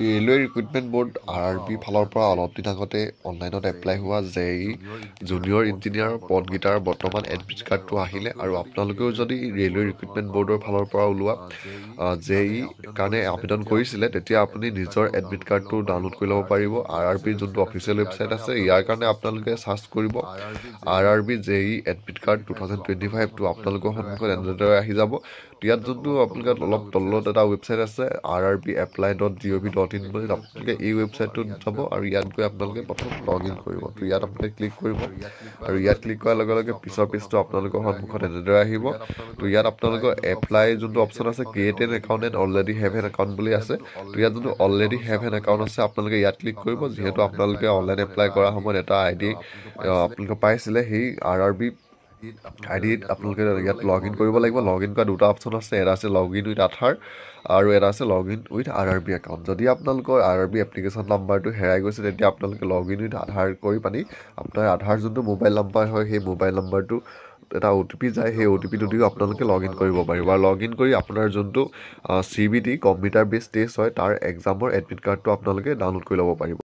railway recruitment board RRB ফালৰ পৰা অলপ দিন আগতে অনলাইনত এপ্লাই হোৱা JEE জুনিয়ৰ ইঞ্জিনিয়াৰ পদকেইটাৰ বৰ্তমান এডমিট কাৰ্ডটো আহিলে আৰু আপোনালোকেও যদি ৰেলৱে ৰিক্ৰুইটমেণ্ট বৰ্ডৰ ফালৰ পৰা ওলোৱা JEE কাৰণে আবেদন কৰিছিলে তেতিয়া আপুনি নিজৰ এডমিট কাৰ্ডটো ডাউনলোড কৰি ল'ব পাৰিব RRB যোনটো অফিচিয়েল ৱেবছাইট আছে ইয়াৰ কাৰণে আপোনালোকে চাৰ্চ কৰিব RRB JEE এডমিট কাৰ্ড 2025টো আপোনালোকৰ সন্মুখত এনেদৰে আহি যাব ইয়াত যোনটো আপোনালোকে অলপ তলত এটা ৱেবছাইট আছে rrbapply.gov.in বুলি আপোনালোকে এই ৱেবছাইটটোত যাব আৰু ইয়াত গৈ আপোনালোকে প্ৰথম লগ ইন কৰিব তো ইয়াত আপোনালোকে ক্লিক কৰিব আৰু ইয়াত ক্লিক কৰাৰ লগে লগে পিছৰ পেজটো আপোনালোকৰ সন্মুখত এনেদৰে আহিব তো ইয়াত আপোনালোকৰ এপ্লাই যোনটো অপশ্যন আছে create N account and already have N account বুলি আছে তো ইয়াত যোনটো অলৰেডি হেভ এন একাউণ্ট আছে আপোনালোকে ইয়াত ক্লিক কৰিব যিহেতু আপোনালোকে অনলাইন এপ্লাই কৰাৰ সময়ত এটা ID আপোনালোকে পাইছিলে সেই RRB আইডিত আপোনালোকে ইয়াত লগ ইন কৰিব লাগিব লগ ইন কৰা দুটা অপশ্যন আছে এটা আছে লগ ইন উইথ আধাৰ আৰু এটা আছে লগ ইন উইথ RRB একাউণ্ট যদি আপোনালোকৰ RRB এপ্লিকেশ্যন নাম্বাৰটো হেৰাই গৈছে তেতিয়া আপোনালোকে লগ ইন উইথ আধাৰ কৰি পানি আপোনাৰ আধাৰ যোনটো মোবাইল নাম্বাৰ হয় সেই মোবাইল নাম্বাৰটো এটা OTP যায় সেই OTPটো দিও আপোনালোকে লগ ইন কৰিব পাৰিব আৰু লগ ইন কৰি আপোনাৰ যোনটো CBT কম্পিউটাৰ বেছ টেষ্ট হয় তাৰ এক্সামৰ এডমিট কাৰ্ডটো আপোনালোকে ডাউনলোড কৰি ল'ব পাৰিব